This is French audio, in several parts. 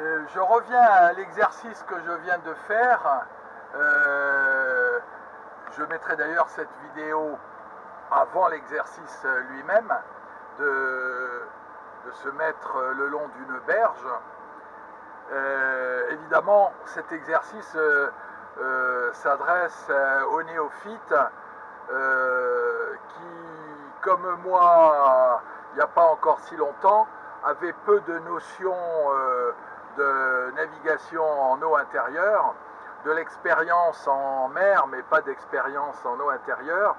Je reviens à l'exercice que je viens de faire. Je mettrai d'ailleurs cette vidéo avant l'exercice lui-même, de se mettre le long d'une berge. Évidemment, cet exercice s'adresse aux néophytes qui, comme moi, il n'y a pas encore si longtemps, avaient peu de notions de navigation en eau intérieure, de l'expérience en mer, mais pas d'expérience en eau intérieure.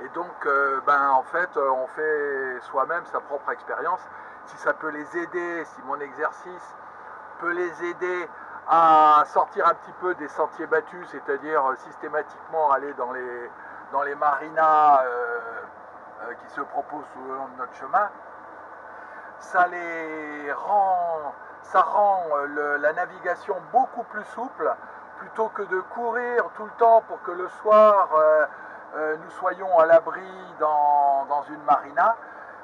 Et donc, en fait, on fait soi-même sa propre expérience. Si ça peut les aider, si mon exercice peut les aider à sortir un petit peu des sentiers battus, c'est-à-dire systématiquement aller dans les marinas qui se proposent tout le long de notre chemin, ça rend la navigation beaucoup plus souple, plutôt que de courir tout le temps pour que le soir nous soyons à l'abri dans une marina.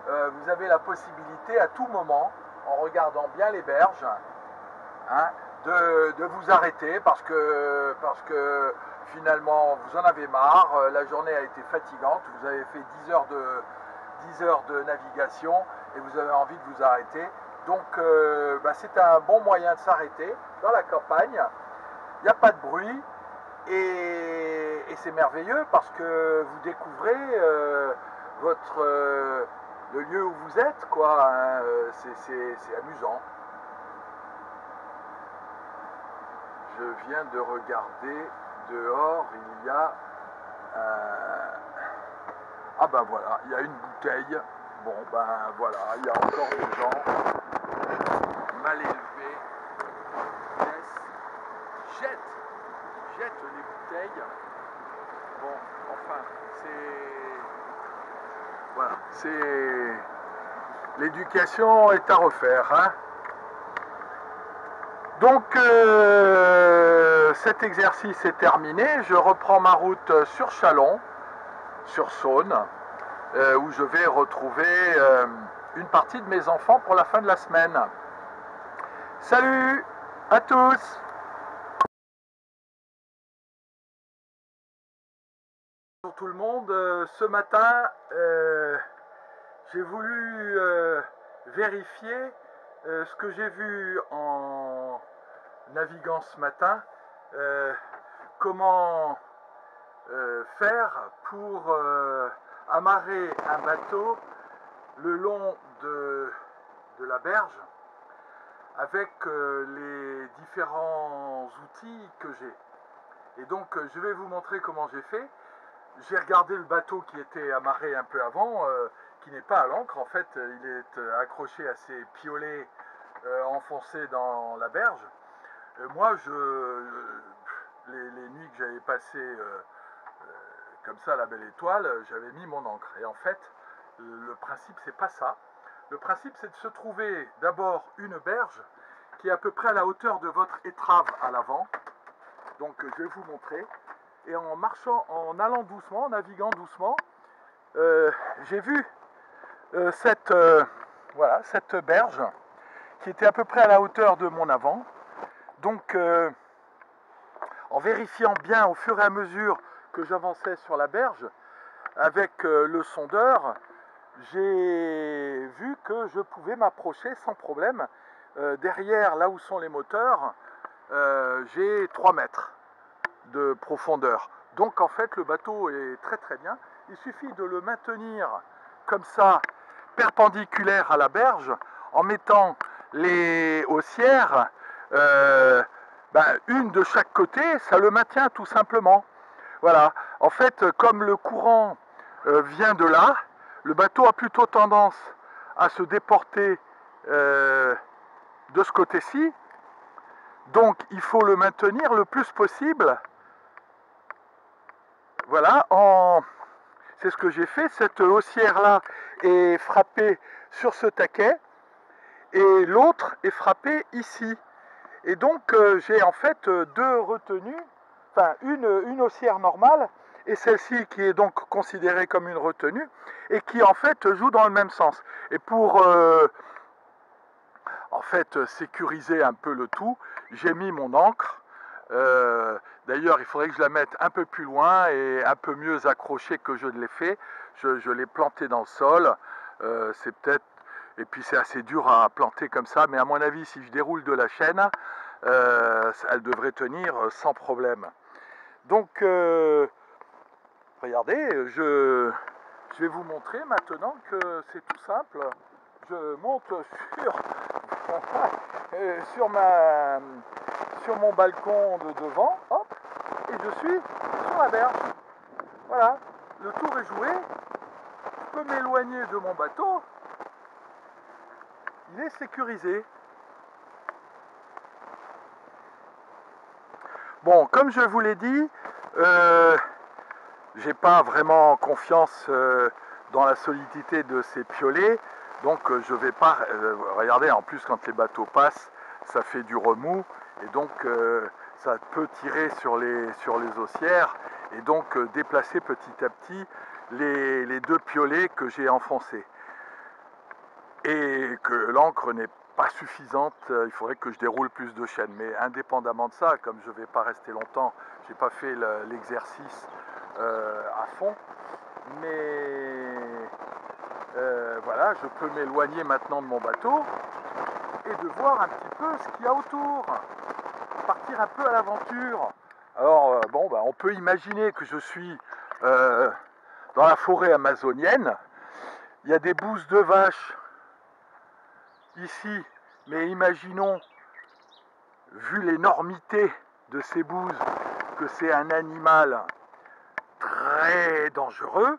Vous avez la possibilité à tout moment, en regardant bien les berges, de vous arrêter parce que finalement vous en avez marre, la journée a été fatigante, vous avez fait 10 heures de navigation et vous avez envie de vous arrêter. Donc c'est un bon moyen de s'arrêter dans la campagne. Il n'y a pas de bruit et c'est merveilleux parce que vous découvrez le lieu où vous êtes, quoi. C'est amusant. Je viens de regarder dehors, il y a voilà, il y a une bouteille. Bon voilà, il y a encore des gens mal élevés qui jettent les bouteilles. Bon, enfin, l'éducation est à refaire, hein. Donc cet exercice est terminé, je reprends ma route sur Châlons, sur Saône, où je vais retrouver une partie de mes enfants pour la fin de la semaine. Salut à tous! Bonjour tout le monde, ce matin j'ai voulu vérifier ce que j'ai vu en naviguant ce matin, comment faire pour amarrer un bateau le long de la berge avec les différents outils que j'ai. Et donc je vais vous montrer comment j'ai fait. J'ai regardé le bateau qui était amarré un peu avant, qui n'est pas à l'ancre. En fait, il est accroché à ses piolets enfoncés dans la berge. Moi, les nuits que j'avais passées comme ça à la Belle Étoile, j'avais mis mon ancre. Et en fait, le principe, c'est pas ça. Le principe, c'est de se trouver d'abord une berge qui est à peu près à la hauteur de votre étrave à l'avant. Donc, je vais vous montrer. Et en marchant, en allant doucement, en naviguant doucement, j'ai vu cette berge qui était à peu près à la hauteur de mon avant. Donc, en vérifiant bien au fur et à mesure que j'avançais sur la berge, avec le sondeur, j'ai vu que je pouvais m'approcher sans problème. Derrière, là où sont les moteurs, j'ai 3 mètres de profondeur. Donc en fait, le bateau est très très bien. Il suffit de le maintenir comme ça, perpendiculaire à la berge, en mettant les haussières, une de chaque côté, ça le maintient tout simplement. Voilà. En fait, comme le courant vient de là, le bateau a plutôt tendance à se déporter de ce côté-ci. Donc il faut le maintenir le plus possible. Voilà, c'est ce que j'ai fait. Cette haussière-là est frappée sur ce taquet et l'autre est frappée ici. Et donc j'ai en fait 2 retenues, enfin une haussière normale et celle-ci qui est donc considérée comme une retenue et qui en fait joue dans le même sens. Et pour en fait sécuriser un peu le tout, j'ai mis mon ancre. D'ailleurs, il faudrait que je la mette un peu plus loin et un peu mieux accrochée que je ne l'ai fait. Je l'ai plantée dans le sol. C'est peut-être... Et puis c'est assez dur à planter comme ça, mais à mon avis, si je déroule de la chaîne, elle devrait tenir sans problème. Donc, regardez, je vais vous montrer maintenant que c'est tout simple. Je monte sur mon balcon de devant, hop, et je suis sur la berge. Voilà, le tour est joué. Je peux m'éloigner de mon bateau. Il est sécurisé. Bon, comme je vous l'ai dit, j'ai pas vraiment confiance dans la solidité de ces piolets, donc je vais pas... regardez, en plus quand les bateaux passent, ça fait du remous, et donc ça peut tirer sur les haussières, et donc déplacer petit à petit les deux piolets que j'ai enfoncés. Et que l'encre n'est pas suffisante, il faudrait que je déroule plus de chaînes. Mais indépendamment de ça, comme je ne vais pas rester longtemps, je n'ai pas fait l'exercice à fond. Mais voilà, je peux m'éloigner maintenant de mon bateau et de voir un petit peu ce qu'il y a autour. Partir un peu à l'aventure. Alors, bon, on peut imaginer que je suis dans la forêt amazonienne. Il y a des bouses de vaches ici, mais imaginons, vu l'énormité de ces bouses, que c'est un animal très dangereux.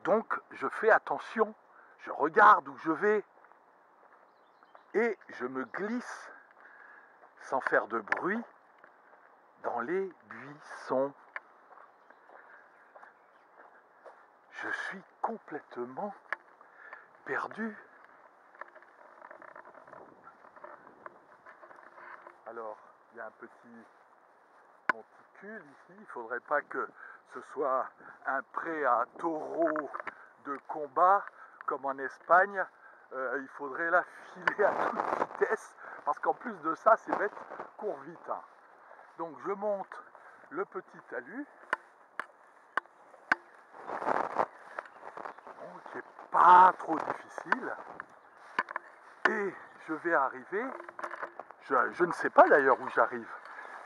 Donc je fais attention, je regarde où je vais et je me glisse sans faire de bruit dans les buissons. Je suis complètement perdu. Alors, il y a un petit monticule ici, il ne faudrait pas que ce soit un pré à taureaux de combat comme en Espagne. Il faudrait la filer à toute vitesse, parce qu'en plus de ça, ces bêtes courent vite. Donc je monte le petit talus, qui n'est pas trop difficile, et je vais arriver, je ne sais pas d'ailleurs où j'arrive.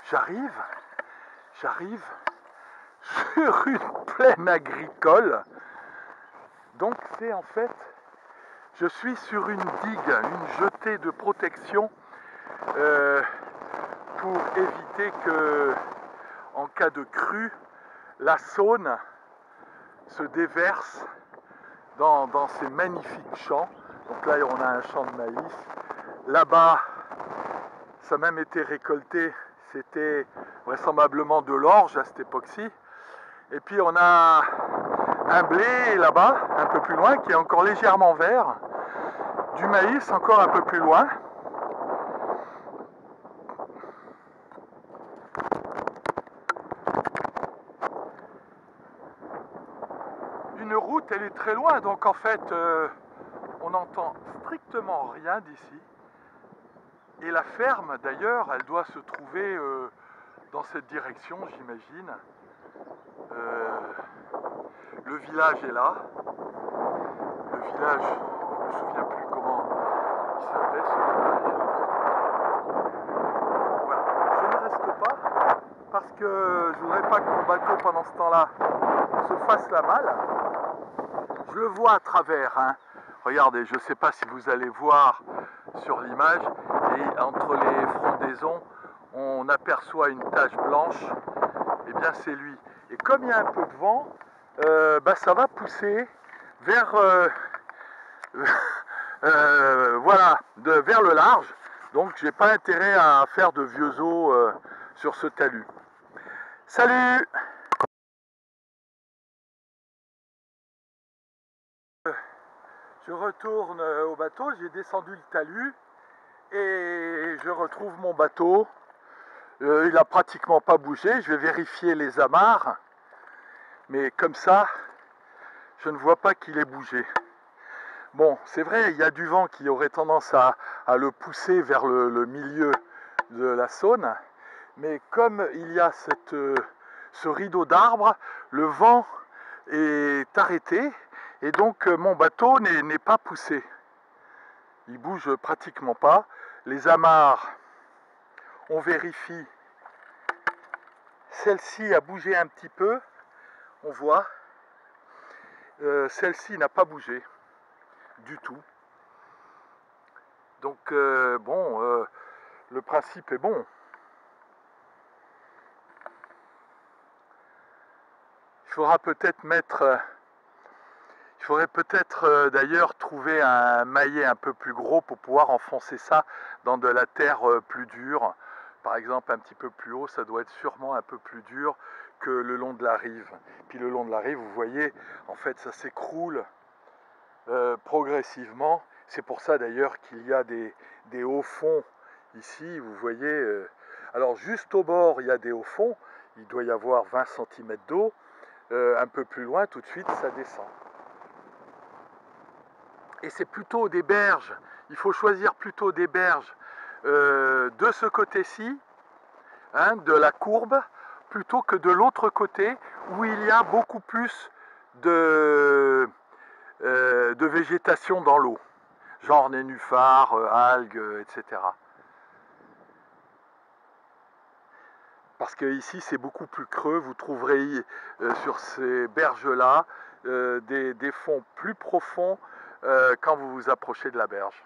J'arrive sur une plaine agricole. Donc c'est en fait, je suis sur une digue, une jetée de protection pour éviter que, en cas de crue, la Saône se déverse dans ces magnifiques champs. Donc là, on a un champ de maïs. Là-bas, ça a même été récolté. C'était vraisemblablement de l'orge à cette époque-ci. Et puis on a un blé là-bas, un peu plus loin, qui est encore légèrement vert. Du maïs encore un peu plus loin. Une route, elle est très loin, donc en fait, on n'entend strictement rien d'ici. Et la ferme, d'ailleurs, elle doit se trouver dans cette direction, j'imagine. Le village est là. Le village, je ne me souviens plus comment il s'appelait ce village. Voilà, je ne reste pas parce que je ne voudrais pas que mon bateau pendant ce temps-là se fasse la malle. Je le vois à travers, hein. Regardez, je ne sais pas si vous allez voir sur l'image, et entre les frondaisons, on aperçoit une tache blanche, et bien c'est lui. Et comme il y a un peu de vent, ça va pousser vers, voilà, vers le large. Donc j'ai pas intérêt à faire de vieux os sur ce talus. Salut! Je retourne au bateau, j'ai descendu le talus et je retrouve mon bateau. Il n'a pratiquement pas bougé, je vais vérifier les amarres, mais comme ça, je ne vois pas qu'il ait bougé. Bon, c'est vrai, il y a du vent qui aurait tendance à le pousser vers le milieu de la Saône, mais comme il y a ce rideau d'arbres, le vent est arrêté et donc mon bateau n'est pas poussé. Il bouge pratiquement pas. Les amarres, on vérifie. Celle-ci a bougé un petit peu, on voit. Celle-ci n'a pas bougé du tout. Donc bon, le principe est bon. Il faudra peut-être il faudrait peut-être d'ailleurs trouver un maillet un peu plus gros pour pouvoir enfoncer ça dans de la terre plus dure. Par exemple, un petit peu plus haut, ça doit être sûrement un peu plus dur que le long de la rive. Puis le long de la rive, vous voyez, en fait, ça s'écroule progressivement. C'est pour ça d'ailleurs qu'il y a des hauts fonds ici, vous voyez. Alors juste au bord, il y a des hauts fonds, il doit y avoir 20 cm d'eau. Un peu plus loin, tout de suite, ça descend. Et c'est plutôt des berges, il faut choisir plutôt des berges de ce côté-ci, hein, de la courbe, plutôt que de l'autre côté, où il y a beaucoup plus de végétation dans l'eau, genre nénuphars, algues, etc. Parce que ici c'est beaucoup plus creux, vous trouverez sur ces berges-là des fonds plus profonds quand vous vous approchez de la berge.